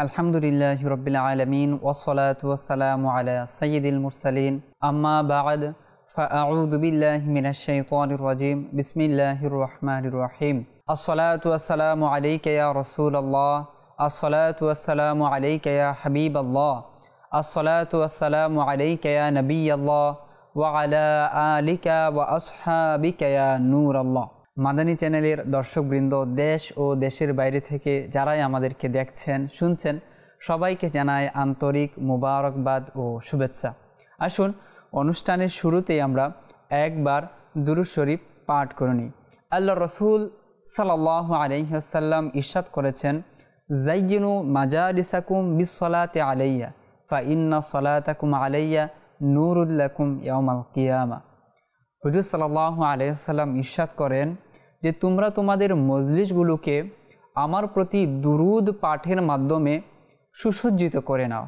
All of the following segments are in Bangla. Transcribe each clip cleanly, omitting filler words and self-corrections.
আলহামদুলিল্লাহি রাব্বিল আলামিন ওয়াসসালাতু ওয়াসসালামু আলা সাইয়্যিদিল মুরসালিন আম্মা বা'দ ফাআউযু বিল্লাহি মিনাশ শাইতানির রাজিম বিসমিল্লাহির রহমানির রহিম আসসালাতু ওয়াসসালামু আলাইকা ইয়া রাসূলুল্লাহ আসসালাতু ওয়াসসালামু আলাইকা ইয়া হাবিবাল্লাহ আসসালাতু ওয়াসসালামু আলাইকা ইয়া নবিয়াল্লাহ ওয়া আলা আলিকা ওয়া আসহাবিকা ইয়া নূরাল্লাহ। মাদানী চ্যানেলের দর্শকবৃন্দ, দেশ ও দেশের বাইরে থেকে যারাই আমাদেরকে দেখছেন শুনছেন, সবাইকে জানাই আন্তরিক মুবারকবাদ ও শুভেচ্ছা। আসুন অনুষ্ঠানের শুরুতেই আমরা একবার দুরূদ শরীফ পাঠ করে নিই। আল্লাহ রসুল সাল্লাল্লাহু আলাইহি ওয়াসাল্লাম ইরশাদ করেছেন, জাইয়িনু মাজালিসাকুম বিসসালাতি আলাইয়া ফা ইন্না সালাতাকুম আলাইয়া নূরুল লাকুম ইয়াউমাল কিয়ামা। হুজুর সাল্লাল্লাহু আলাইহি ওয়াসাল্লাম ইরশাদ করেন যে তোমরা তোমাদের মজলিসগুলোকে আমার প্রতি দুরুদ পাঠের মাধ্যমে সুসজ্জিত করে নাও,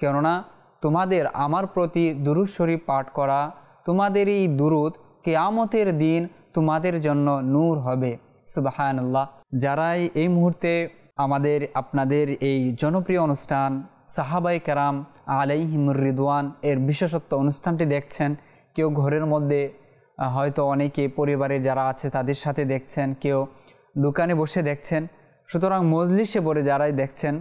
কেননা তোমাদের আমার প্রতি দুরূদ শরীফ পাঠ করা, তোমাদের এই দুরুদ কিয়ামতের দিন তোমাদের জন্য নূর হবে। সুবহানাল্লাহ। যারাই এই মুহূর্তে আপনাদের এই জনপ্রিয় অনুষ্ঠান সাহাবায়ে কেরাম আলাইহিমুর রিদওয়ান এর বিশেষত্ব অনুষ্ঠানটি দেখছেন, কেউ ঘরের মধ্যে হয়তো অনেকে পরিবারের যারা আছে তাদের সাথে দেখছেন, কেউ দোকানে বসে দেখছেন। সুতরাং মজলিসে বসে যারাই দেখছেন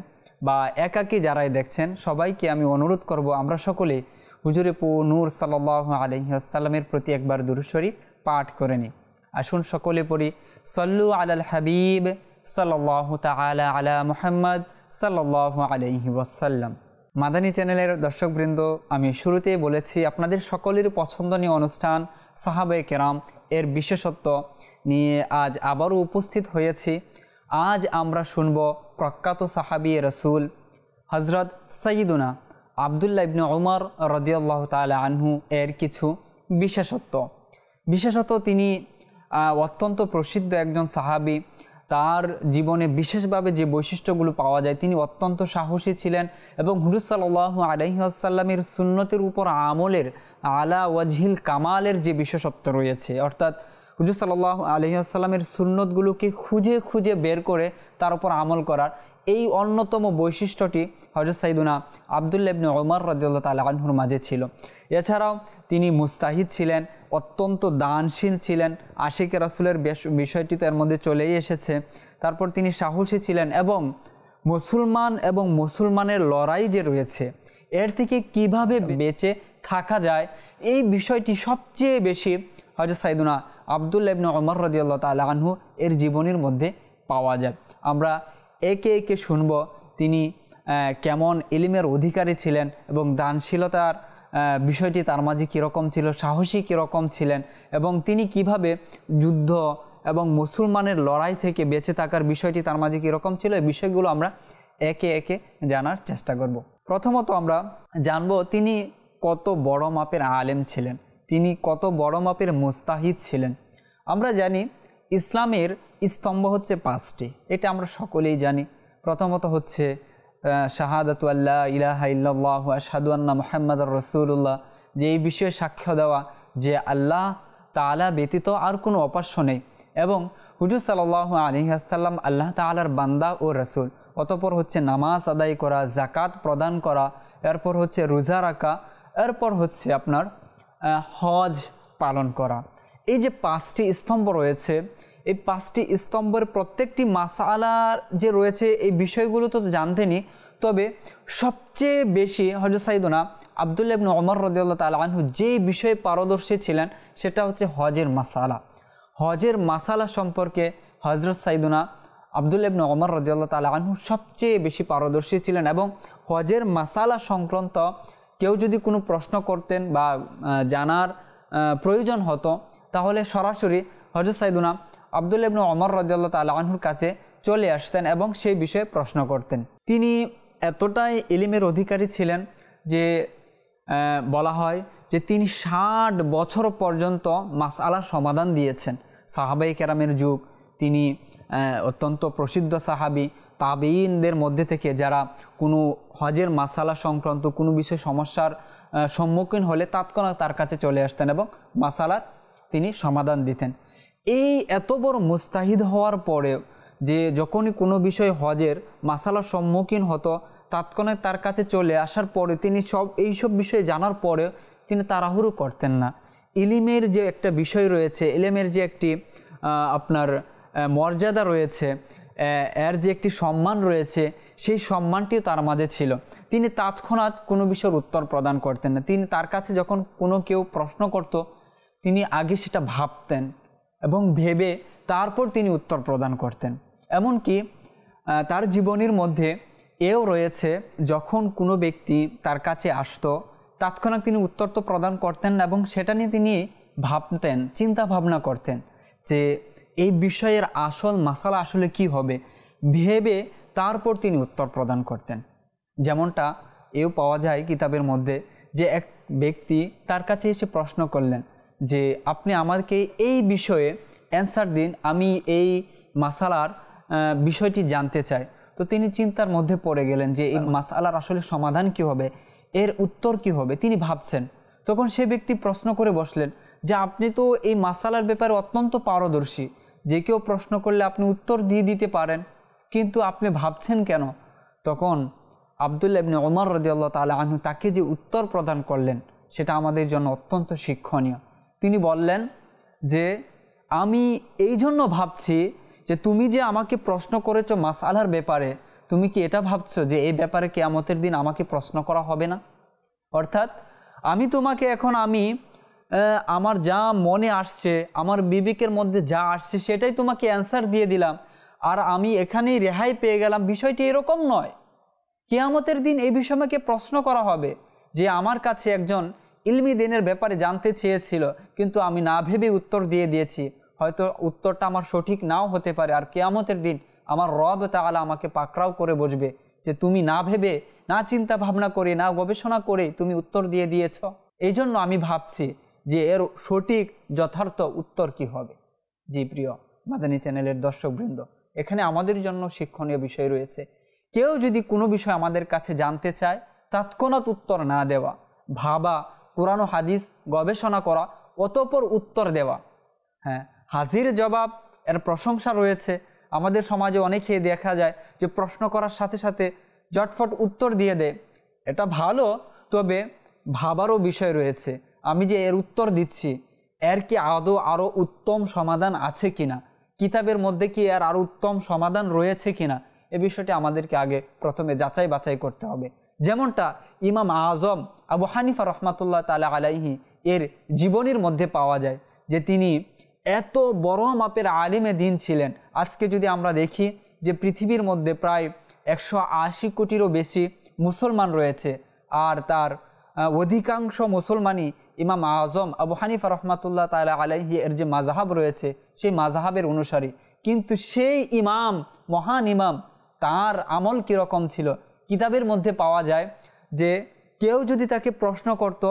বা একাকী যারাই দেখছেন, সবাইকে আমি অনুরোধ করব আমরা সকলে হুজুরে নূর সাল্লাল্লাহু আলাইহি ওয়াসাল্লামের প্রতি একবার দুরূদ শরীফ পাঠ করে নিই। আসুন সকলে পড়ি, সাল্লু আলাল হাবিব সাল্লাল্লাহু তাআলা আলা মুহাম্মদ সাল্লাল্লাহু আলাইহি ওয়াসাল্লাম। মাদানী চ্যানেলের দর্শকবৃন্দ, আমি শুরুতেই বলেছি আপনাদের সকলের পছন্দনীয় অনুষ্ঠান সাহাবায়ে কেরাম এর বিশেষত্ব নিয়ে আজ আবারও উপস্থিত হয়েছি। আজ আমরা শুনব প্রখ্যাত সাহাবী রাসূল হযরত সাইয়্যিদুনা আব্দুল্লাহ ইবনে উমর রাদিয়াল্লাহু তাআলা আনহু এর কিছু বিশেষত তিনি অত্যন্ত প্রসিদ্ধ একজন সাহাবী। তার জীবনে বিশেষভাবে যে বৈশিষ্ট্যগুলো পাওয়া যায়, তিনি অত্যন্ত সাহসী ছিলেন এবং হুজুর সাল্লাল্লাহু আলাইহি ওয়াসাল্লামের সুন্নতের উপর আমলের আলা ওয়াজহিল কামালের যে বিশেষত্ব রয়েছে, অর্থাৎ হুজুর সাল্লাল্লাহু আলাইহি ওয়াসাল্লামের সুন্নতগুলোকে খুঁজে খুঁজে বের করে তার উপর আমল করার এই অন্যতম বৈশিষ্ট্যটি হযরত সাইয়্যিদুনা আব্দুল্লাহ ইবনে উমর রাদিয়াল্লাহু তাআলা আনহুর মাঝে ছিল। এছাড়াও তিনি মুস্তাহিদ ছিলেন, অত্যন্ত দানশীল ছিলেন, আশিকে রাসূলের বিষয়টি তার মধ্যে চলেই এসেছে। তারপর তিনি সাহসী ছিলেন এবং মুসলমানের লড়াই যে রয়েছে এর থেকে কিভাবে বেঁচে থাকা যায় এই বিষয়টি সবচেয়ে বেশি হযরত সাইয়্যিদুনা আব্দুল্লাহ ইবনে উমর রাদিয়াল্লাহু তাআলা আনহু এর জীবনীর মধ্যে পাওয়া যায়। আমরা একে একে শুনব তিনি কেমন ইলমের অধিকারী ছিলেন এবং দানশীলতার বিষয়টি তার মাঝে কীরকম ছিল, সাহসী কীরকম ছিলেন এবং তিনি কিভাবে যুদ্ধ এবং মুসলমানের লড়াই থেকে বেঁচে থাকার বিষয়টি তার মাঝে কীরকম ছিল, এই বিষয়গুলো আমরা একে একে জানার চেষ্টা করব। প্রথমত আমরা জানব তিনি কত বড় মাপের আলেম ছিলেন, তিনি কত বড় মাপের মুস্তাহিদ ছিলেন। আমরা জানি ইসলামের স্তম্ভ হচ্ছে 5টি, এটা আমরা সকলেই জানি। প্রথমত হচ্ছে শাহাদাতু আল্লা ইলাহা ইল্লাল্লাহু আশহাদু আন্না মুহাম্মাদুর রাসূলুল্লাহ, যে এই বিষয়ে সাক্ষ্য দেওয়া যে আল্লাহ তাআলা ব্যতীত আর কোনো উপাস্য নেই এবং হুজুর সাল্লাল্লাহু আলাইহি ওয়াসাল্লাম আল্লাহ তাআলার বান্দা ও রাসূল। অতঃপর হচ্ছে নামাজ আদায় করা, যাকাত প্রদান করা, এরপর হচ্ছে রোজা রাখা, এরপর হচ্ছে আপনার হজ পালন করা। এই যে 5টি স্তম্ভ রয়েছে, এই 5টি স্তম্ভের প্রত্যেকটি মাসআলার যে রয়েছে এই বিষয়গুলো তো জানতেনই, তবে সবচেয়ে বেশি হযরত সাইয়্যিদুনা আব্দুল্লাহ ইবনে উমর রাদিয়াল্লাহু তাআলা আনহু যে বিষয়ে পারদর্শী ছিলেন সেটা হচ্ছে হজের মাসআলা। হজের মাসআলা সম্পর্কে হযরত সাইয়্যিদুনা আব্দুল্লাহ ইবনে উমর রাদিয়াল্লাহু তাআলা আনহু সবচেয়ে বেশি পারদর্শী ছিলেন এবং হজের মাসআলা সংক্রান্ত কেউ যদি কোনো প্রশ্ন করতেন বা জানার প্রয়োজন হতো তাহলে সরাসরি হযরত সাইয়্যিদুনা আব্দুল্লাহ ইবনে উমর রাদিয়াল্লাহু তাআলা আনহুর কাছে চলে আসতেন এবং সেই বিষয়ে প্রশ্ন করতেন। তিনি এতটাই ইলমের অধিকারী ছিলেন যে বলা হয় যে তিনি 60 বছর পর্যন্ত মাসআলার সমাধান দিয়েছেন। সাহাবায়ে কেরামের যুগ, তিনি অত্যন্ত প্রসিদ্ধ সাহাবী। তাবেঈনদের মধ্যে থেকে যারা কোনো হজের মাসআলা সংক্রান্ত কোনো বিষয়ে সমস্যার সম্মুখীন হলে তৎক্ষণাৎ তার কাছে চলে আসতেন এবং মাসআলার তিনি সমাধান দিতেন। এই এত বড় মুস্তাহিদ হওয়ার পরে যে যখনই কোনো বিষয় হজের মাসালার সম্মুখীন হতো তৎক্ষণাৎ তার কাছে চলে আসার পরে তিনি এইসব বিষয়ে জানার পরে তিনি তাড়াহুড়ো করতেন না। ইলিমের যে একটা বিষয় রয়েছে, ইলিমের যে একটি আপনার মর্যাদা রয়েছে, এর যে একটি সম্মান রয়েছে, সেই সম্মানটিও তার মাঝে ছিল। তিনি তৎক্ষণাৎ কোনো বিষয়ের উত্তর প্রদান করতেন না। তিনি তার কাছে যখন কোনো কেউ প্রশ্ন করত তিনি আগে সেটা ভাবতেন এবং ভেবে তারপর তিনি উত্তর প্রদান করতেন। এমনকি তার জীবনীর মধ্যে এও রয়েছে, যখন কোনো ব্যক্তি তার কাছে আসতো তৎক্ষণাৎ তিনি উত্তর তো প্রদান করতেন না এবং সেটা নিয়ে তিনি ভাবতেন, চিন্তা ভাবনা করতেন যে এই বিষয়ের আসল মাসালা আসলে কি হবে, ভেবে তারপর তিনি উত্তর প্রদান করতেন। যেমনটা এও পাওয়া যায় কিতাবের মধ্যে যে এক ব্যক্তি তার কাছে এসে প্রশ্ন করলেন যে আপনি আমাকে এই বিষয়ে অ্যান্সার দিন, আমি এই মাসালার বিষয়টি জানতে চাই। তো তিনি চিন্তার মধ্যে পড়ে গেলেন যে এই মাসালার আসলে সমাধান কি হবে, এর উত্তর কি হবে, তিনি ভাবছেন। তখন সে ব্যক্তি প্রশ্ন করে বসলেন যে আপনি তো এই মাসালার ব্যাপারে অত্যন্ত পারদর্শী, যে কেউ প্রশ্ন করলে আপনি উত্তর দিয়ে দিতে পারেন, কিন্তু আপনি ভাবছেন কেন? তখন আব্দুল্লাহ ইবনে ওমর রাদিয়াল্লাহু তাআলা আনহু তাকে যে উত্তর প্রদান করলেন সেটা আমাদের জন্য অত্যন্ত শিক্ষণীয়। তিনি বললেন যে আমি এই জন্য ভাবছি যে তুমি যে আমাকে প্রশ্ন করেছো মাসআলার ব্যাপারে, তুমি কি এটা ভাবছো যে এই ব্যাপারে কিয়ামতের দিন আমাকে প্রশ্ন করা হবে না? অর্থাৎ আমি তোমাকে এখন আমার যা মনে আসছে, আমার বিবেকের মধ্যে যা আসছে সেটাই তোমাকে অ্যান্সার দিয়ে দিলাম, আর আমি এখানেই রেহাই পেয়ে গেলাম। বিষয়টি এরকম নয়। কিয়ামতের দিন এই বিষয়ে আমাকে প্রশ্ন করা হবে যে আমার কাছে একজন ইলমি দিনের ব্যাপারে জানতে চেয়েছিল, কিন্তু আমি না ভেবে উত্তর দিয়ে দিয়েছি। হয়তো উত্তরটা আমার সঠিক নাও হতে পারে, আর কিয়ামতের দিন আমার রব তাআলা আমাকে পাকড়াও করে বসবে যে তুমি না ভেবে, না চিন্তা ভাবনা করে, না গবেষণা করে তুমি উত্তর দিয়ে দিয়েছ। এই জন্য আমি ভাবছি যে এর সঠিক যথার্থ উত্তর কি হবে। জি প্রিয় মাদানী চ্যানেলের দর্শকবৃন্দ, এখানে আমাদের জন্য শিক্ষণীয় বিষয় রয়েছে। কেউ যদি কোনো বিষয় আমাদের কাছে জানতে চায়, তৎক্ষণাৎ উত্তর না দেওয়া, ভাবা, কোরআন ও হাদিস গবেষণা করা, অতঃপর উত্তর দেওয়া। হ্যাঁ, হাজির জবাব এর প্রশংসা রয়েছে। আমাদের সমাজে অনেকেই দেখা যায় যে প্রশ্ন করার সাথে সাথে জটফট উত্তর দিয়ে দেয়, এটা ভালো, তবে ভাবারও বিষয় রয়েছে। আমি যে এর উত্তর দিচ্ছি এর কি আদৌ আরও উত্তম সমাধান আছে কিনা, কিতাবের মধ্যে কি এর আরও উত্তম সমাধান রয়েছে কিনা, এ বিষয়টি আমাদেরকে আগে প্রথমে যাচাই বাছাই করতে হবে। যেমনটা ইমাম আজম আবু হানিফা রহমাতুল্লাহ তাআলা আলাইহি এর জীবনীর মধ্যে পাওয়া যায় যে তিনি এত বড় মাপের আলিমে দিন ছিলেন। আজকে যদি আমরা দেখি যে পৃথিবীর মধ্যে প্রায় 180 কোটিরও বেশি মুসলমান রয়েছে, আর তার অধিকাংশ মুসলমানই ইমাম আজম আবু হানিফা রহমাতুল্লাহ তাআলা আলাইহি এর যে মাযহাব রয়েছে সেই মাযহাবের অনুসারী। কিন্তু সেই ইমাম, মহান ইমাম, তার আমল কীরকম ছিল কিতাবের মধ্যে পাওয়া যায় যে কেউ যদি তাকে প্রশ্ন করত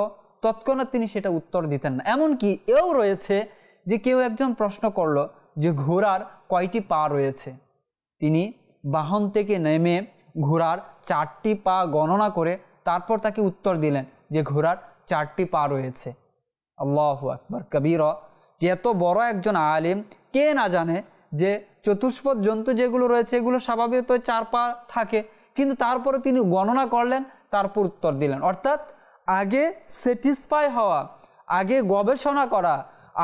তৎক্ষণাৎ তিনি সেটা উত্তর দিতেন না। এমনকি এও রয়েছে যে কেউ একজন প্রশ্ন করলো যে ঘোড়ার কয়টি পা রয়েছে, তিনি বাহন থেকে নেমে ঘোড়ার 4টি পা গণনা করে তারপর তাকে উত্তর দিলেন যে ঘোড়ার 4টি পা রয়েছে। আল্লাহু আকবার কবীরা। যে এত বড় একজন আলিম, কে না জানে যে চতুষ্পদ জন্তু যেগুলো রয়েছে এগুলো স্বাভাবিক 4 পা থাকে, কিন্তু তারপরে তিনি গণনা করলেন, তারপর উত্তর দিলেন। অর্থাৎ আগে স্যাটিসফাই হওয়া, আগে গবেষণা করা,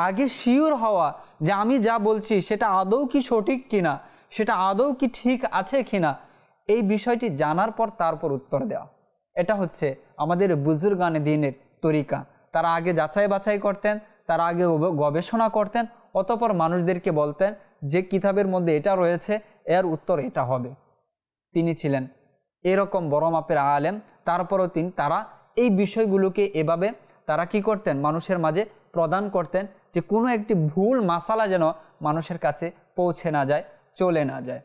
আগে শিওর হওয়া যে আমি যা বলছি সেটা আদৌ কি সঠিক কিনা, সেটা আদৌ কি ঠিক আছে কিনা, এই বিষয়টি জানার পর তারপর উত্তর দেওয়া। এটা হচ্ছে আমাদের বুজুর্গানে দ্বীনের তরিকা। তারা আগে যাচাই বাছাই করতেন, তারা আগে গবেষণা করতেন, অতঃপর মানুষদেরকে বলতেন যে কিতাবের মধ্যে এটা রয়েছে, এর উত্তর এটা হবে। তিনি ছিলেন এরকম বড় মাপের আলেম। তারপরও তারা এই বিষয়গুলোকে এভাবে তারা কি করতেন, মানুষের মাঝে প্রদান করতেন যে কোনো একটি ভুল মাসালা যেন মানুষের কাছে পৌঁছে না যায়, চলে না যায়।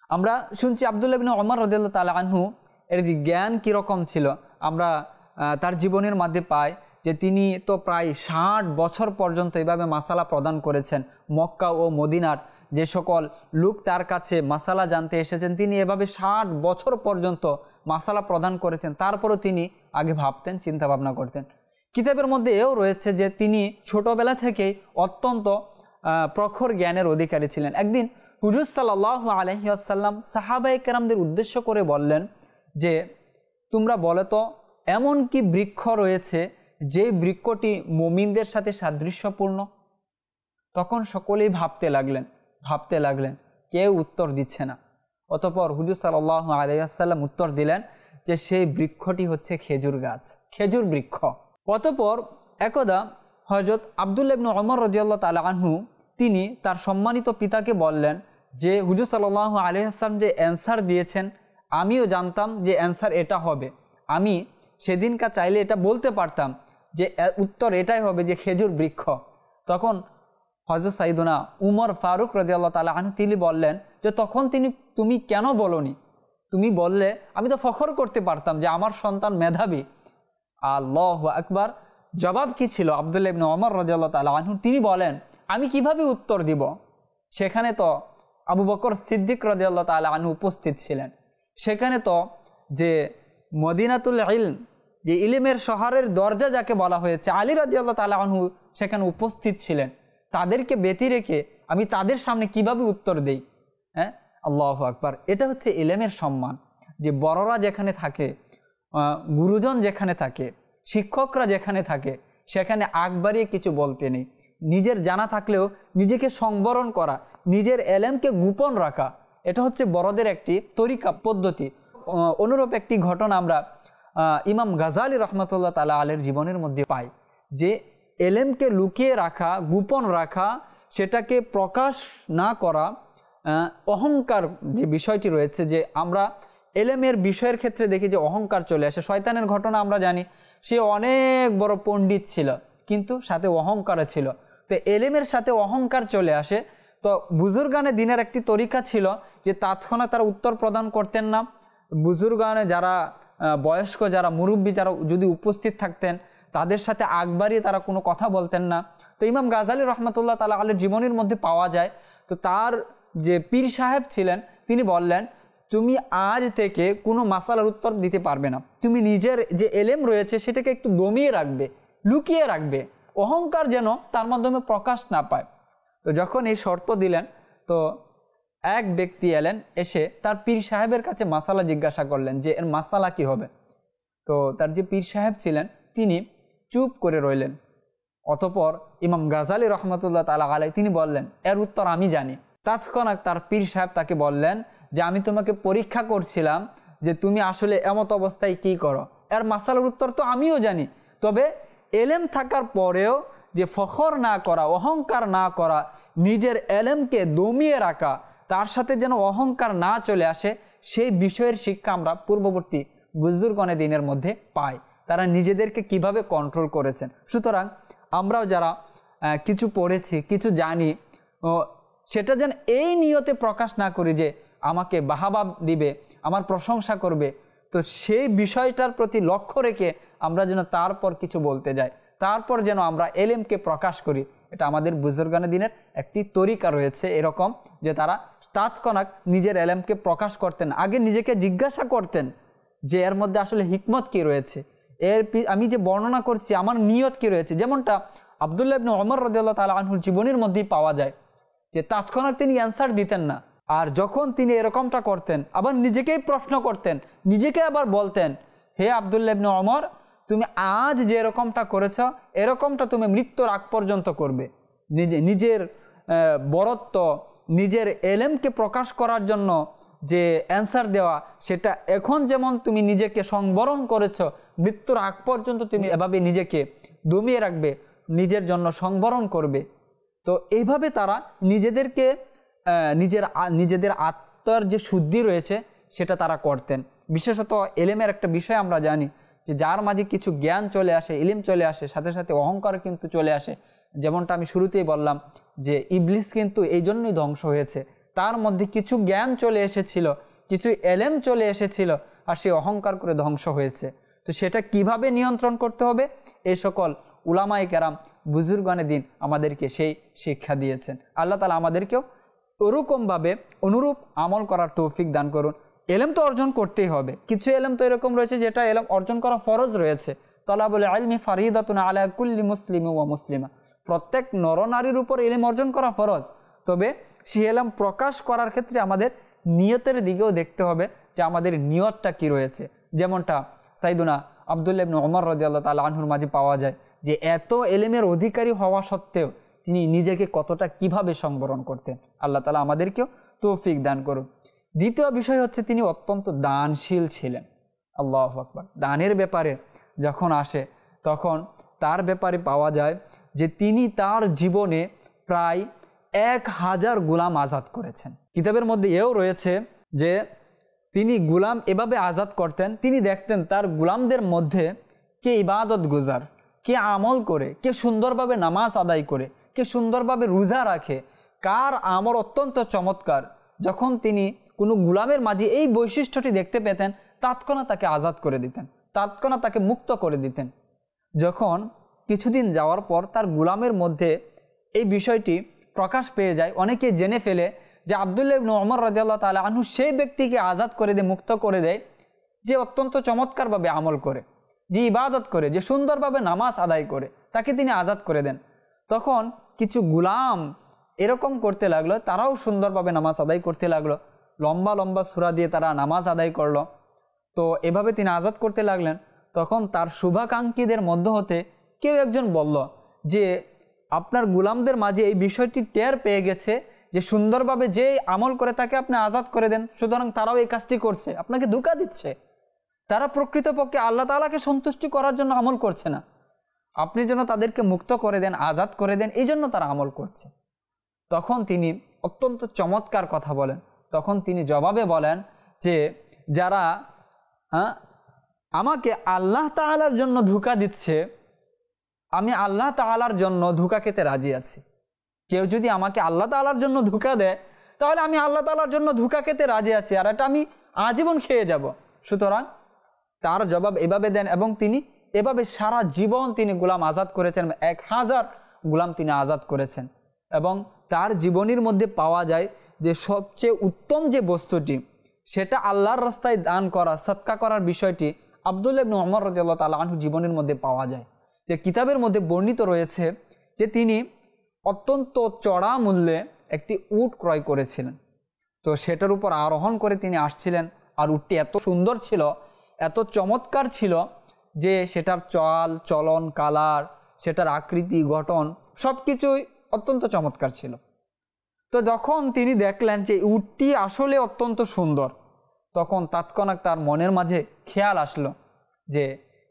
আমরা শুনছি আব্দুল্লাহ ইবনে ওমর রাদিয়াল্লাহু তাআলা আনহু এর যে জ্ঞান কীরকম ছিল, আমরা তার জীবনের মধ্যে পাই যে তিনি তো প্রায় 60 বছর পর্যন্ত এভাবে মাসালা প্রদান করেছেন। মক্কা ও মদিনার যে সকল লোক তার কাছে মাসালা জানতে এসেছেন, তিনি এভাবে 60 বছর পর্যন্ত মাসালা প্রদান করেছেন। তারপরও তিনি আগে ভাবতেন, চিন্তা ভাবনা করতেন। কিতাবের মধ্যে এও রয়েছে যে তিনি ছোটবেলা থেকেই অত্যন্ত প্রখর জ্ঞানের অধিকারী ছিলেন। একদিন হুজুর সাল্লাল্লাহু আলাইহি ওয়াসাল্লাম সাহাবায়ে কেরামদের উদ্দেশ্য করে বললেন যে তোমরা বলো তো এমন কি বৃক্ষ রয়েছে যে বৃক্ষটি মুমিনদের সাথে সাদৃশ্যপূর্ণ? তখন সকলেই ভাবতে লাগলেন, কেউ উত্তর দিচ্ছে না। অতঃপর হুজুর সাল্লাল্লাহু আলাইহি ওয়াসাল্লাম উত্তর দিলেন যে সেই বৃক্ষটি হচ্ছে খেজুর গাছ, খেজুর বৃক্ষ। অতঃপর একদা হযরত আব্দুল্লাহ ইবনে ওমর রাদিয়াল্লাহু তাআলা আনহু তিনি তার সম্মানিত পিতাকে বললেন যে হুজুর সাল্লাল্লাহু আলাইহি ওয়াসাল্লাম যে অ্যান্সার দিয়েছেন আমিও জানতাম যে অ্যান্সার এটা হবে, আমি সেদিনকার চাইলে এটা বলতে পারতাম যে উত্তর এটাই হবে যে খেজুর বৃক্ষ। তখন হযরত সাইয়েদুনা উমর ফারুক রাদিয়াল্লাহু তাআলা আনহু তিনি বললেন যে তখন তুমি কেন বলনি? তুমি বললে আমি তো ফখর করতে পারতাম যে আমার সন্তান মেধাবী। আল্লাহু আকবার। জবাব কি ছিল আব্দুল্লাহ ইবনে ওমর রাদিয়াল্লাহু তাআলা আনহু? তিনি বলেন আমি কিভাবে উত্তর দিব? সেখানে তো আবু বকর সিদ্দিক রাদিয়াল্লাহু তাআলা আনহু উপস্থিত ছিলেন। সেখানে তো যে মদিনাতুল ইলম, যে ইলমের শহরের দরজা যাকে বলা হয়েছে, আলী রাদিয়াল্লাহু তাআলা আনহু সেখানে উপস্থিত ছিলেন। তাদেরকে ব্যতি রেখে আমি তাদের সামনে কিভাবে উত্তর দেই? হ্যাঁ, আল্লাহু আকবার। এটা হচ্ছে ইলমের সম্মান, যে বড়রা যেখানে থাকে, গুরুজন যেখানে থাকে, শিক্ষকরা যেখানে থাকে, সেখানে আগ বাড়িয়ে কিছু বলতে নেই। নিজের জানা থাকলেও নিজেকে সংবরণ করা, নিজের এলেমকে গোপন রাখা, এটা হচ্ছে বড়দের একটি তরিকা পদ্ধতি। অনুরূপ একটি ঘটনা আমরা ইমাম গাজালি রহমতুল্লাহ তাআলা আলাইহির জীবনের মধ্যে পাই, যে এলেমকে লুকিয়ে রাখা, গোপন রাখা, সেটাকে প্রকাশ না করা, অহংকার যে বিষয়টি রয়েছে, যে আমরা এলেমের বিষয়ের ক্ষেত্রে দেখি যে অহংকার চলে আসে। শয়তানের ঘটনা আমরা জানি, সে অনেক বড় পণ্ডিত ছিল কিন্তু সাথে অহংকারে ছিল। তো এলেমের সাথে অহংকার চলে আসে। তো বুজুর্গানে দিনের একটি তরিকা ছিল যে তৎক্ষণাৎ তারা উত্তর প্রদান করতেন না। বুজুর্গানে যারা বয়স্ক, যারা মুরব্বী, যারা যদি উপস্থিত থাকতেন তাদের সাথে আগ বাড়িয়ে তারা কোনো কথা বলতেন না। তো ইমাম গাজালি রহমতুল্লাহ তাআলা আলাইহির জীবনের মধ্যে পাওয়া যায়। তো তার যে পীর সাহেব ছিলেন তিনি বললেন তুমি আজ থেকে কোনো মাসালার উত্তর দিতে পারবে না, তুমি নিজের যে এলেম রয়েছে সেটাকে একটু দমিয়ে রাখবে, লুকিয়ে রাখবে, অহংকার যেন তার মাধ্যমে প্রকাশ না পায়। তো যখন এই শর্ত দিলেন, তো এক ব্যক্তি এলেন, এসে তার পীর সাহেবের কাছে মাসালা জিজ্ঞাসা করলেন যে এর মাসালা কি হবে। তো তার যে পীর সাহেব ছিলেন তিনি চুপ করে রইলেন। অতঃপর ইমাম গাজালি রহমতুল্লাহ তাআলা আলাইহি তিনি বললেন এর উত্তর আমি জানি। তৎক্ষণাৎ তার পীর সাহেব তাকে বললেন যে আমি তোমাকে পরীক্ষা করছিলাম যে তুমি আসলে এমত অবস্থায় কি করো, এর মাসালার উত্তর তো আমিও জানি, তবে এলেম থাকার পরেও যে ফখর না করা, অহংকার না করা, নিজের এলেমকে দমিয়ে রাখা, তার সাথে যেন অহংকার না চলে আসে, সেই বিষয়ের শিক্ষা আমরা পূর্ববর্তী বুজুর্গণে দিনের মধ্যে পাই। তারা নিজেদেরকে কিভাবে কন্ট্রোল করেছেন। সুতরাং আমরাও যারা কিছু পড়েছি, কিছু জানি, সেটা যেন এই নিয়তে প্রকাশ না করি যে আমাকে বাহাবা দিবে, আমার প্রশংসা করবে। তো সেই বিষয়টার প্রতি লক্ষ্য রেখে আমরা যেন তারপর কিছু বলতে যাই, তারপর যেন আমরা এলেমকে প্রকাশ করি। এটা আমাদের বুজুর্গানে দিনের একটি তরিকা রয়েছে এরকম, যে তারা তৎক্ষণাৎ নিজের এলেমকে প্রকাশ করতেন, আগে নিজেকে জিজ্ঞাসা করতেন যে এর মধ্যে আসলে হিকমত কি রয়েছে, আমি যে বর্ণনা করছি আমার নিয়ত কি রয়েছে। যেমনটা আব্দুল্লাহ ইবনে ওমর রাদিয়াল্লাহু তাআলা আনহুর জীবনের মধ্যেই পাওয়া যায় যে তৎক্ষণাৎ তিনি অ্যান্সার দিতেন না, আর যখন তিনি এরকমটা করতেন আবার নিজেকেই প্রশ্ন করতেন, নিজেকে আবার বলতেন হে আব্দুল্লাহ ইবনে ওমর, তুমি আজ যে এরকমটা করেছ এরকমটা তুমি মৃত্যুর আগ পর্যন্ত করবে। নিজের বরত্ব, নিজের এলেমকে প্রকাশ করার জন্য যে অ্যান্সার দেওয়া, সেটা এখন যেমন তুমি নিজেকে সংবরণ করেছ, মৃত্যুর আগ পর্যন্ত তুমি এভাবে নিজেকে দমিয়ে রাখবে, নিজের জন্য সংবরণ করবে। তো এইভাবে তারা নিজেদেরকে নিজেদের আত্মার যে শুদ্ধি রয়েছে সেটা তারা করতেন। বিশেষত এলেমের একটা বিষয় আমরা জানি যে যার মাঝে কিছু জ্ঞান চলে আসে, ইলম চলে আসে, সাথে সাথে অহংকার কিন্তু চলে আসে। যেমনটা আমি শুরুতেই বললাম যে ইবলিস কিন্তু এই জন্যই ধ্বংস হয়েছে, তার মধ্যে কিছু জ্ঞান চলে এসেছিল, কিছু এলেম চলে এসেছিল, আর সে অহংকার করে ধ্বংস হয়েছে। তো সেটা কিভাবে নিয়ন্ত্রণ করতে হবে, এই সকল উলামায়ে কেরাম, বুজুর্গানে দিন আমাদেরকে সেই শিক্ষা দিয়েছেন। আল্লাহ তাআলা আমাদেরকেও ওরকমভাবে অনুরূপ আমল করার তৌফিক দান করুন। এলেম তো অর্জন করতেই হবে, কিছু এলেম তো এরকম রয়েছে যেটা এলেম অর্জন করা ফরজ রয়েছে। তালাবুল ইলমি ফারিদাতুন আলা কুল্লি মুসলিম ওয়া মুসলিমা, প্রত্যেক নরনারীর উপর এলেম অর্জন করা ফরজ। তবে সেই এলম প্রকাশ করার ক্ষেত্রে আমাদের নিয়তের দিকেও দেখতে হবে যে আমাদের নিয়তটা কি রয়েছে। যেমনটা সাইদুনা আব্দুল্লাহ ইবনে ওমর রাদিয়াল্লাহু তাআলা আনহুর মাঝে পাওয়া যায় যে এত এলেমের অধিকারী হওয়া সত্ত্বেও তিনি নিজেকে কতটা কিভাবে সংবরণ করতেন। আল্লাহ তাআলা আমাদেরকেও তৌফিক দান করুন। দ্বিতীয় বিষয় হচ্ছে তিনি অত্যন্ত দানশীল ছিলেন। আল্লাহু আকবার। দানের ব্যাপারে যখন আসে তখন তার ব্যাপারে পাওয়া যায় যে তিনি তার জীবনে প্রায় 1000 গোলাম আজাদ করেছেন। কিতাবের মধ্যে এও রয়েছে যে তিনি গোলাম এভাবে আজাদ করতেন, তিনি দেখতেন তার গোলামদের মধ্যে কে ইবাদত গুজার, কে আমল করে, কে সুন্দরভাবে নামাজ আদায় করে, কে সুন্দরভাবে রোজা রাখে, কার আমল অত্যন্ত চমৎকার। যখন তিনি কোনো গোলামের মাঝে এই বৈশিষ্ট্যটি দেখতে পেতেন তৎক্ষণাৎ তাকে আজাদ করে দিতেন, তৎক্ষণাৎ তাকে মুক্ত করে দিতেন। যখন কিছুদিন যাওয়ার পর তার গোলামের মধ্যে এই বিষয়টি প্রকাশ পেয়ে যায়, অনেকে জেনে ফেলে যে আব্দুল্লাহ ইবনে ওমর রাদিয়াল্লাহু তাআলা আনহু সেই ব্যক্তিকে আজাদ করে দেয়, মুক্ত করে দেয় যে অত্যন্ত চমৎকারভাবে আমল করে, যে ইবাদত করে, যে সুন্দরভাবে নামাজ আদায় করে, তাকে তিনি আজাদ করে দেন। তখন কিছু গোলাম এরকম করতে লাগলো, তারাও সুন্দরভাবে নামাজ আদায় করতে লাগলো, লম্বা লম্বা সূরা দিয়ে তারা নামাজ আদায় করলো। তো এভাবে তিনি আজাদ করতে লাগলেন। তখন তার শুভাকাঙ্ক্ষীদের মধ্য হতে কেউ একজন বলল যে আপনার গোলামদের মাঝে এই বিষয়টি টের পেয়ে গেছে যে সুন্দরভাবে যে আমল করে তাকে আপনি আজাদ করে দেন, সুতরাং তারাও এই কাজটি করছে, আপনাকে ধোঁকা দিচ্ছে। তারা প্রকৃতপক্ষে আল্লাহ তাআলাকে সন্তুষ্টি করার জন্য আমল করছে না, আপনি যেন তাদেরকে মুক্ত করে দেন, আজাদ করে দেন, এই জন্য তারা আমল করছে। তখন তিনি অত্যন্ত চমৎকার কথা বলেন। তখন তিনি জবাবে বলেন যে যারা আমাকে আল্লাহ তাআলার জন্য ধোঁকা দিচ্ছে, আমি আল্লাহ তাআলার জন্য ধোঁকা খেতে রাজি আছি। কেউ যদি আমাকে আল্লাহ তাআলার জন্য ধোঁকা দেয় তাহলে আমি আল্লাহ তাআলার জন্য ধোঁকা খেতে রাজি আছি, আর এটা আমি আজীবন খেয়ে যাব। সুতরাং তার জবাব এভাবে দেন এবং তিনি এভাবে সারা জীবন তিনি গোলাম আজাদ করেছেন, 1000 গোলাম তিনি আজাদ করেছেন। এবং তার জীবনীর মধ্যে পাওয়া যায় যে সবচেয়ে উত্তম যে বস্তুটি সেটা আল্লাহর রাস্তায় দান করা, সদকা করার বিষয়টি আব্দুল্লাহ ইবনে ওমর রাদিয়াল্লাহু তাআলা আনহু জীবনের মধ্যে পাওয়া যায়। যে কিতাবের মধ্যে বর্ণিত রয়েছে যে তিনি অত্যন্ত চড়া মূল্যে একটি উট ক্রয় করেছিলেন। তো সেটার উপর আরোহণ করে তিনি আসছিলেন, আর উটটি এত সুন্দর ছিল, এত চমৎকার ছিল যে সেটার চাল চলন, কালার, সেটার আকৃতি গঠন সব কিছুই অত্যন্ত চমৎকার ছিল। তো যখন তিনি দেখলেন যে উটটি আসলে অত্যন্ত সুন্দর, তখন তৎক্ষণাৎ তার মনের মাঝে খেয়াল আসলো যে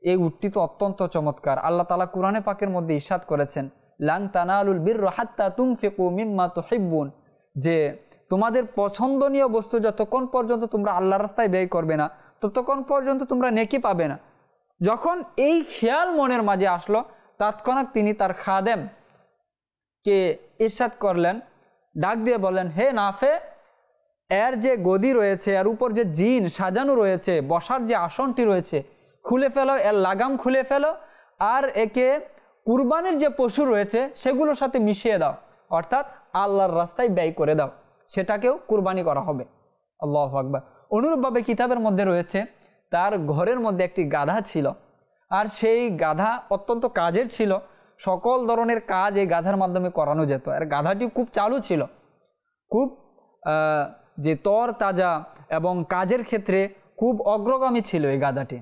এই উটটি তো অত্যন্ত চমৎকার। আল্লাহ তাআলা কুরআনে পাকের মধ্যে ইরশাদ করেছেন, লান তানালুল বিররা হাত্তা তুনফিকু মিম্মা তুহিব্বুন, যে তোমাদের পছন্দনীয় বস্তু যতক্ষণ পর্যন্ত তোমরা আল্লাহর রাস্তায় ব্যয় করবে না ততক্ষণ পর্যন্ত তোমরা নেকি পাবে না। যখন এই খেয়াল মনের মাঝে আসলো তৎক্ষণাৎ তিনি তার খাদেমকে ইরশাদ করলেন, ডাক দিয়ে বললেন, হে নাফে, এর যে গদি রয়েছে, এর উপর যে জিন সাজানো রয়েছে, বসার যে আসনটি রয়েছে, খুলে ফেলো, এর লাগাম খুলে ফেলো, আর একে কুরবানির যে পশু রয়েছে সেগুলোর সাথে মিশিয়ে দাও, অর্থাৎ আল্লাহর রাস্তায় ব্যয় করে দাও, সেটাকেও কুরবানি করা হবে। আল্লাহু আকবার। অনুরূপভাবে কিতাবের মধ্যে রয়েছে তার ঘরের মধ্যে একটি গাধা ছিল, আর সেই গাধা অত্যন্ত কাজের ছিল, সকল ধরনের কাজ এই গাধার মাধ্যমে করানো যেত। আর গাধাটি খুব চালু ছিল, খুব যে তর তাজা এবং কাজের ক্ষেত্রে খুব অগ্রগামী ছিল এই গাধাটি।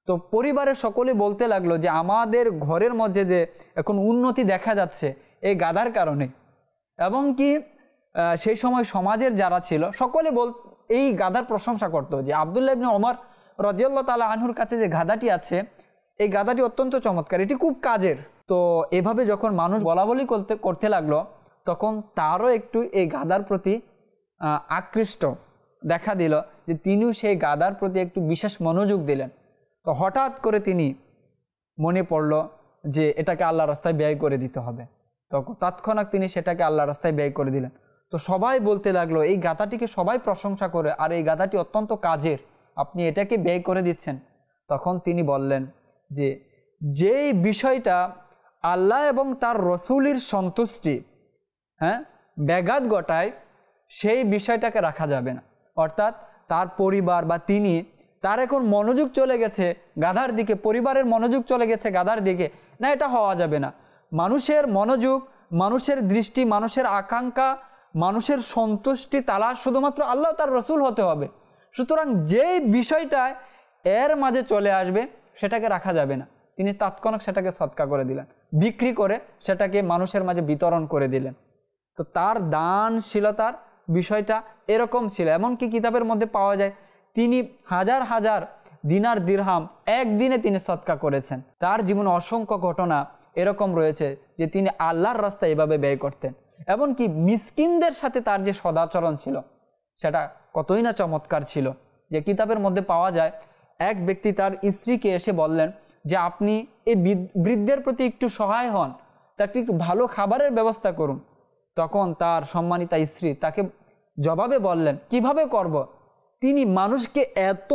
তো পরিবারের সকলে বলতে লাগলো যে আমাদের ঘরের মধ্যে যে এখন উন্নতি দেখা যাচ্ছে এই গাধার কারণে। এবং কি সেই সময় সমাজের যারা ছিল সকলে এই গাধার প্রশংসা করতো যে আব্দুল্লাহ ইবনে ওমর রাদিয়াল্লাহু তাআলা আনহুর কাছে যে গাধাটি আছে এই গাধাটি অত্যন্ত চমৎকার, এটি খুব কাজের। তো এভাবে যখন মানুষ বলাবলি করতে লাগলো তখন তারও একটু এই গাধার প্রতি আকৃষ্ট দেখা দিল, যে তিনিও সেই গাধার প্রতি একটু বিশেষ মনোযোগ দিলেন। তো হঠাৎ করে তিনি মনে পড়ল যে এটাকে আল্লাহর রাস্তায় ব্যয় করে দিতে হবে। তো তৎক্ষণাৎ তিনি সেটাকে আল্লাহর রাস্তায় ব্যয় করে দিলেন। তো সবাই বলতে লাগলো, এই গাধাটিকে সবাই প্রশংসা করে, আর এই গাধাটি অত্যন্ত কাজের, আপনি এটাকে ব্যয় করে দিচ্ছেন। তখন তিনি বললেন যে যেই বিষয়টা আল্লাহ এবং তার রসুলের সন্তুষ্টি ব্যাঘাত ঘটায় সেই বিষয়টাকে রাখা যাবে না। অর্থাৎ তার পরিবার বা তিনি, তার এখন মনোযোগ চলে গেছে গাধার দিকে, পরিবারের মনোযোগ চলে গেছে গাধার দিকে, না, এটা হওয়া যাবে না। মানুষের মনোযোগ, মানুষের দৃষ্টি, মানুষের আকাঙ্ক্ষা, মানুষের সন্তুষ্টি তালাশ শুধুমাত্র আল্লাহ তার রসুল হতে হবে। সুতরাং যেই বিষয়টা এর মাঝে চলে আসবে সেটাকে রাখা যাবে না। তিনি তাৎক্ষণিক সেটাকে সদকা করে দিলেন, বিক্রি করে সেটাকে মানুষের মাঝে বিতরণ করে দিলেন। তো তার দানশীলতার বিষয়টা এরকম ছিল। এমনকি কিতাবের মধ্যে পাওয়া যায় তিনি হাজার হাজার দিনার দিরহাম একদিনে তিনি সদকা করেছেন। তার জীবনে অসংখ্য ঘটনা এরকম রয়েছে যে তিনি আল্লাহর রাস্তায় এভাবে ব্যয় করতেন। এমনকি মিসকিনদের সাথে তার যে সদাচরণ ছিল সেটা কতই না চমৎকার ছিল, যে কিতাবের মধ্যে পাওয়া যায় এক ব্যক্তি তার স্ত্রীকে এসে বললেন যে আপনি এই বৃদ্ধের প্রতি একটু সহায় হন, তাকে একটু ভালো খাবারের ব্যবস্থা করুন। তখন তার সম্মানিতা স্ত্রী তাকে জবাবে বললেন, কিভাবে করব? তিনি মানুষকে এত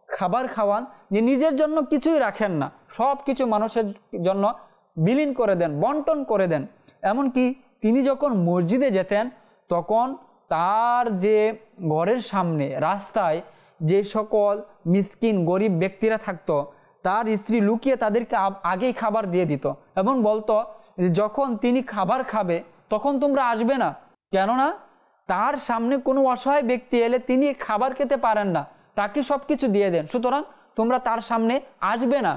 খাবার খাওয়ান যে নিজের জন্য কিছুই রাখেন না, সব কিছু মানুষের জন্য বিলীন করে দেন, বন্টন করে দেন। এমনকি তিনি যখন মসজিদে যেতেন তখন তার যে ঘরের সামনে রাস্তায় যে সকল মিসকিন গরিব ব্যক্তিরা থাকতো তার স্ত্রী লুকিয়ে তাদেরকে আগেই খাবার দিয়ে দিত এবং বলতো যখন তিনি খাবার খাবে তখন তোমরা আসবে না, কেননা তার সামনে কোনো অসহায় ব্যক্তি এলে তিনি খাবার খেতে পারেন না, তাকে সব কিছু দিয়ে দেন, সুতরাং তোমরা তার সামনে আসবে না।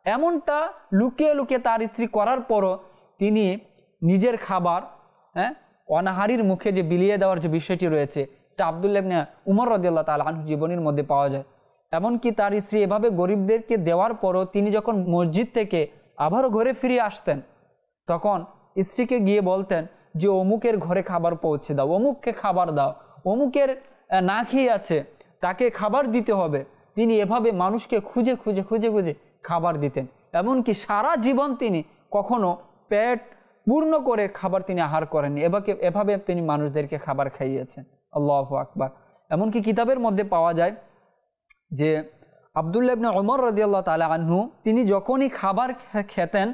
এমনটা লুকিয়ে লুকিয়ে তার স্ত্রী করার পরও তিনি নিজের খাবার অনাহারির মুখে যে বিলিয়ে দেওয়ার যে বিষয়টি রয়েছে এটা আব্দুল্লাহ ইবনে উমর রাদিয়াল্লাহু তাআলা আনহু জীবনীর মধ্যে পাওয়া যায়। এমনকি তার স্ত্রী এভাবে গরিবদেরকে দেওয়ার পরও তিনি যখন মসজিদ থেকে আবারও ঘরে ফিরে আসতেন তখন স্ত্রীকে গিয়ে বলতেন যে অমুকের ঘরে খাবার পৌঁছে দাও, অমুককে খাবার দাও, অমুকের না খেয়ে আছে তাকে খাবার দিতে হবে। তিনি এভাবে মানুষকে খুঁজে খুঁজে খুঁজে খুঁজে খাবার দিতেন। এমনকি সারা জীবন তিনি কখনো পেট পূর্ণ করে খাবার তিনি আহার করেননি, এভাবে তিনি মানুষদেরকে খাবার খাইয়েছেন। আল্লাহু আকবার। এমনকি কিতাবের মধ্যে পাওয়া যায় যে আব্দুল্লাহ ইবনে উমর রাদিয়াল্লাহু তাআলা আনহু তিনি যখনই খাবার খেতেন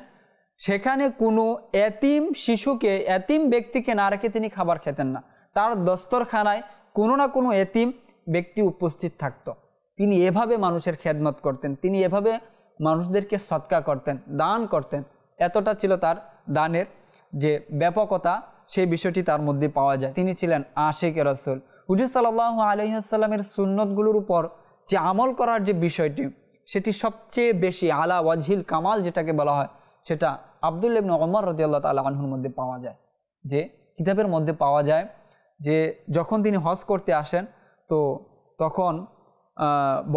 সেখানে কোনো এতিম শিশুকে, এতিম ব্যক্তিকে না রেখে তিনি খাবার খেতেন না। তার দস্তরখানায় কোনো না কোনো এতিম ব্যক্তি উপস্থিত থাকতো। তিনি এভাবে মানুষের খেদমত করতেন, তিনি এভাবে মানুষদেরকে সদকা করতেন, দান করতেন। এতটা ছিল তার দানের যে ব্যাপকতা, সেই বিষয়টি তার মধ্যে পাওয়া যায়। তিনি ছিলেন আশিক রাসূল। হুজুর সাল্লাল্লাহু আলাইহি ওয়াসাল্লামের সুন্নতগুলোর উপর যে আমল করার যে বিষয়টি সেটি সবচেয়ে বেশি আলা ওয়াজহিল কামাল যেটাকে বলা হয় সেটা আব্দুল্লাহ ইবনে উমর রাদিয়াল্লাহু তাআলা আনহুর মধ্যে পাওয়া যায়। যে কিতাবের মধ্যে পাওয়া যায় যে যখন তিনি হজ করতে আসেন তো তখন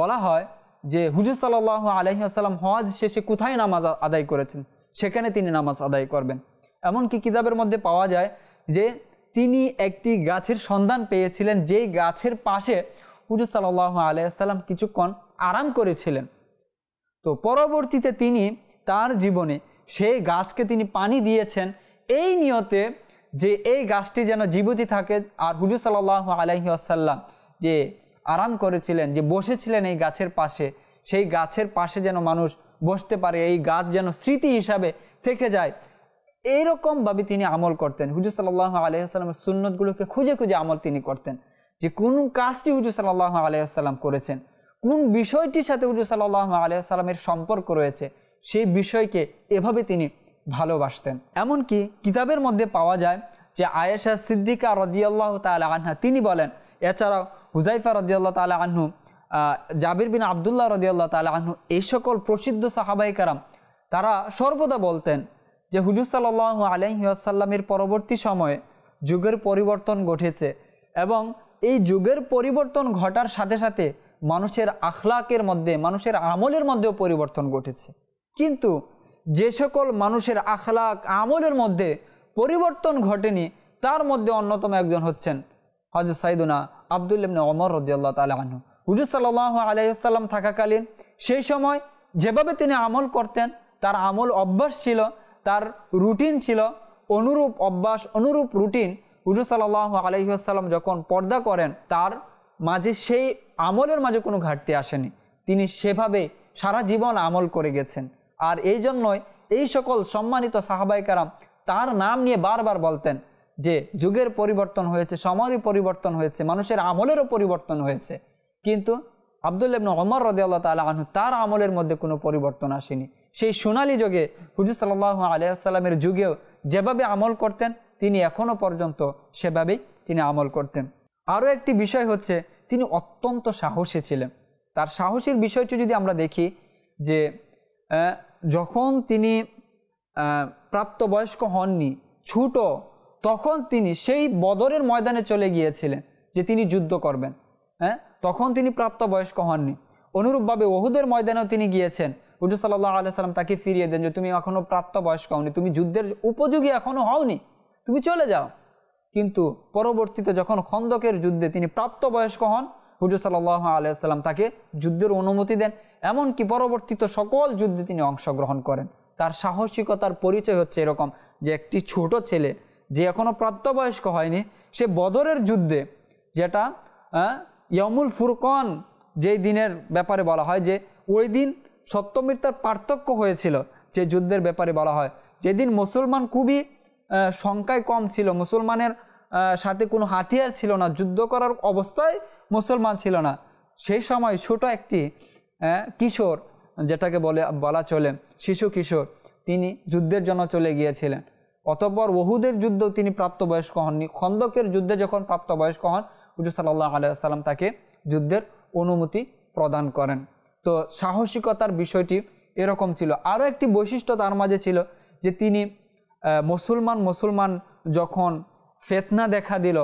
বলা হয় যে হুজুর সাল্লাল্লাহু আলাইহি ওয়াসাল্লাম হজ শেষে কোথায় নামাজ আদায় করেছেন সেখানে তিনি নামাজ আদায় করবেন। এমনকি কিতাবের মধ্যে পাওয়া যায় যে তিনি একটি গাছের সন্ধান পেয়েছিলেন যেই গাছের পাশে হুজুর সাল্লাল্লাহু আলাইহি ওয়াসাল্লাম কিছুক্ষণ আরাম করেছিলেন। তো পরবর্তীতে তিনি তার জীবনে সেই গাছকে তিনি পানি দিয়েছেন এই নিয়তে যে এই গাছটি যেন জীবিত থাকে। আর হুজুর সাল্লাল্লাহু আলাইহি ওয়াসাল্লাম যে আরাম করেছিলেন, যে বসেছিলেন এই গাছের পাশে, সেই গাছের পাশে যেন মানুষ বসতে পারে, এই গাছ যেন স্মৃতি হিসাবে থেকে যায়, এইরকমভাবে তিনি আমল করতেন। হুজুর সাল্লাল্লাহু আলাইহি ওয়াসাল্লামের সুন্নতগুলোকে খুঁজে খুঁজে আমল তিনি করতেন, যে কোন কাজটি হুজুর সাল্লাল্লাহু আলাইহি ওয়াসাল্লাম করেছেন, কোন বিষয়টির সাথে হুজুর সাল্লাল্লাহু আলাইহি ওয়াসাল্লামের সম্পর্ক রয়েছে, সেই বিষয়কে এভাবে তিনি ভালোবাসতেন। এমনকি কিতাবের মধ্যে পাওয়া যায় যে আয়েশা সিদ্দিকা রাদিয়াল্লাহু তাআলা আনহা তিনি বলেন, এছাড়াও হুযায়ফা রাদিয়াল্লাহু তাআলা আনহু, জাবির বিন আব্দুল্লাহ রাদিয়াল্লাহু তাআলা আনহু, এই সকল প্রসিদ্ধ সাহাবায়ে কেরাম তারা সর্বদা বলতেন যে হুজুর সাল্লাল্লাহু আলাইহি ওয়াসাল্লামের পরবর্তী সময়ে যুগের পরিবর্তন ঘটেছে এবং এই যুগের পরিবর্তন ঘটার সাথে সাথে মানুষের আখলাকের মধ্যে, মানুষের আমলের মধ্যেও পরিবর্তন ঘটেছে। কিন্তু যে সকল মানুষের আখলাক আমলের মধ্যে পরিবর্তন ঘটেনি তার মধ্যে অন্যতম একজন হচ্ছেন হযরত সাইয়্যিদুনা আব্দুল্লাহ ইবনে উমর রাদিয়াল্লাহু তাআলা আনহু। হুজুর সাল্লাল্লাহু আলাইহি ওয়াসাল্লাম থাকাকালীন সেই সময় যেভাবে তিনি আমল করতেন, তার আমল অভ্যাস ছিল, তার রুটিন ছিল, অনুরূপ অভ্যাস, অনুরূপ রুটিন হুজুর সাল্লাল্লাহু আলাইহি ওয়াসাল্লাম যখন পর্দা করেন তার মাঝে সেই আমলের মাঝে কোনো ঘাটতি আসেনি। তিনি সেভাবে সারা জীবন আমল করে গেছেন। আর এই জন্যই এই সকল সম্মানিত সাহাবায়ে কেরাম তার নাম নিয়ে বারবার বলতেন যে যুগের পরিবর্তন হয়েছে, সময়ের পরিবর্তন হয়েছে, মানুষের আমলেরও পরিবর্তন হয়েছে, কিন্তু আব্দুল্লাহ ইবনে উমর রাদিয়াল্লাহু তাআলা আনহু তার আমলের মধ্যে কোনো পরিবর্তন আসেনি। সেই সোনালী যুগে হুজুর সাল্লাল্লাহু আলাইহি ওয়াসাল্লামের যুগেও যেভাবে আমল করতেন তিনি এখনও পর্যন্ত সেভাবেই তিনি আমল করতেন। আরও একটি বিষয় হচ্ছে তিনি অত্যন্ত সাহসী ছিলেন। তার সাহসীর বিষয়টি যদি আমরা দেখি যে যখন তিনি প্রাপ্তবয়স্ক হননি, ছোট, তখন তিনি সেই বদরের ময়দানে চলে গিয়েছিলেন যে তিনি যুদ্ধ করবেন। তখন তিনি প্রাপ্তবয়স্ক হননি। অনুরূপভাবে ওহুদের ময়দানেও তিনি গিয়েছেন। হুজুর সাল্লাল্লাহু আলাইহি সাল্লাম তাকে ফিরিয়ে দেন যে তুমি এখনও প্রাপ্তবয়স্ক হওনি, তুমি যুদ্ধের উপযোগী এখনও হওনি, তুমি চলে যাও। কিন্তু পরবর্তীতে যখন খন্দকের যুদ্ধে তিনি প্রাপ্তবয়স্ক হন, হুজুর সাল্লাল্লাহু আলাইহি সাল্লাম তাকে যুদ্ধের অনুমতি দেন। এমনকি পরবর্তীতে সকল যুদ্ধে তিনি অংশগ্রহণ করেন। তার সাহসিকতার পরিচয় হচ্ছে এরকম যে একটি ছোট ছেলে যে এখনও প্রাপ্তবয়স্ক হয়নি, সে বদরের যুদ্ধে, যেটা ইয়ামুল ফুরকান যেই দিনের ব্যাপারে বলা হয় যে ওই দিন সত্য মিথ্যার পার্থক্য হয়েছিল, যে যুদ্ধের ব্যাপারে বলা হয় যেদিন মুসলমান খুবই সংখ্যায় কম ছিল, মুসলমানের সাথে কোনো হাতিয়ার ছিল না, যুদ্ধ করার অবস্থায় মুসলমান ছিল না, সেই সময় ছোট একটি কিশোর, যেটাকে বলা চলে শিশু কিশোর, তিনি যুদ্ধের জন্য চলে গিয়েছিলেন। অতঃপর ওহুদের যুদ্ধেও তিনি প্রাপ্তবয়স্ক হননি। খন্দকের যুদ্ধে যখন প্রাপ্তবয়স্ক হন, হুজুর সাল্লাল্লাহু আলাইহি ওয়াসাল্লাম তাকে যুদ্ধের অনুমতি প্রদান করেন। তো সাহসিকতার বিষয়টি এরকম ছিল। আরও একটি বৈশিষ্ট্য তার মাঝে ছিল যে তিনি মুসলমান যখন ফিতনা দেখা দিল,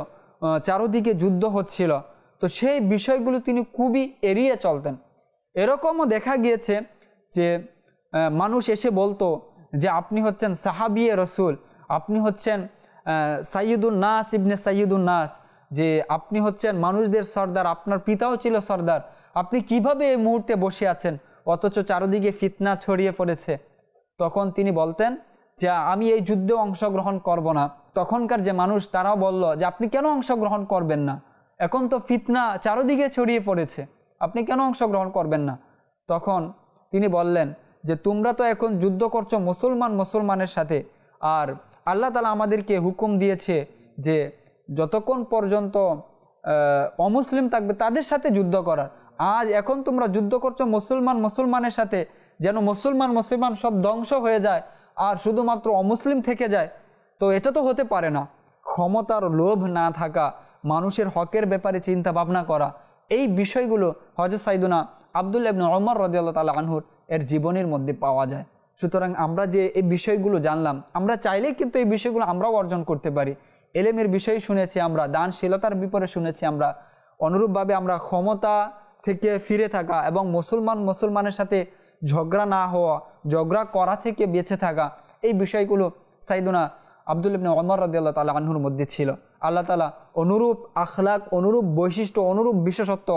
চারদিকে যুদ্ধ হচ্ছিল, তো সেই বিষয়গুলো তিনি খুবই এড়িয়ে চলতেন। এরকমও দেখা গিয়েছে যে মানুষ এসে বলতো যে আপনি হচ্ছেন সাহাবিয়ে রসুল, আপনি হচ্ছেন সাইয়্যিদুন নাস ইবনে সাইয়্যিদুন নাস, যে আপনি হচ্ছেন মানুষদের সর্দার, আপনার পিতাও ছিল সর্দার, আপনি কিভাবে এই মুহূর্তে বসে আছেন অথচ চারদিকে ফিতনা ছড়িয়ে পড়েছে। তখন তিনি বলতেন যে আমি এই যুদ্ধে অংশগ্রহণ করব না। তখনকার যে মানুষ তারাও বলল যে আপনি কেন অংশগ্রহণ করবেন না, এখন তো ফিতনা চারদিকে ছড়িয়ে পড়েছে, আপনি কেন অংশগ্রহণ করবেন না। তখন তিনি বললেন যে তোমরা তো এখন যুদ্ধ করছো মুসলমানের সাথে, আর আল্লাহ তাআলা আমাদেরকে হুকুম দিয়েছে যে যতক্ষণ পর্যন্ত অমুসলিম থাকবে তাদের সাথে যুদ্ধ করার। আজ এখন তোমরা যুদ্ধ করছো মুসলমানের সাথে, যেন মুসলমান সব ধ্বংস হয়ে যায় আর শুধুমাত্র অমুসলিম থেকে যায়। তো এটা তো হতে পারে না। ক্ষমতার লোভ না থাকা, মানুষের হকের ব্যাপারে চিন্তা ভাবনা করা, এই বিষয়গুলো হযরত সাইয়্যিদুনা আব্দুল্লাহ ইবনে ওমর রাদিয়াল্লাহু তাআলা আনহুর এর জীবনের মধ্যে পাওয়া যায়। সুতরাং আমরা যে এই বিষয়গুলো জানলাম, আমরা চাইলেই কিন্তু এই বিষয়গুলো আমরাও অর্জন করতে পারি। এলেমের বিষয় শুনেছি আমরা, দানশীলতার ব্যাপারে শুনেছি আমরা, অনুরূপভাবে আমরা ক্ষমতা থেকে ফিরে থাকা এবং মুসলমানের সাথে ঝগড়া না হওয়া, ঝগড়া করা থেকে বেঁচে থাকা, এই বিষয়গুলো সাইয়্যিদুনা আব্দুল্লাহ ইবনে ওমর রাদিয়াল্লাহু তাআলা আনহুর মধ্যে ছিল। আল্লাহ তাআলা অনুরূপ আখলাক, অনুরূপ বৈশিষ্ট্য, অনুরূপ বিশেষত্ব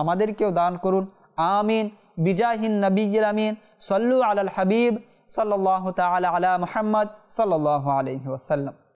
আমাদেরকেও দান করুন। আমিন। বিজাহিন নবিয়্যিল আমিন। সাল্লু আলাল হাবিব সাল্লাল্লাহু তাআলা আলা মুহাম্মদ সাল্লাল্লাহু আলাইহি ওয়াসাল্লাম।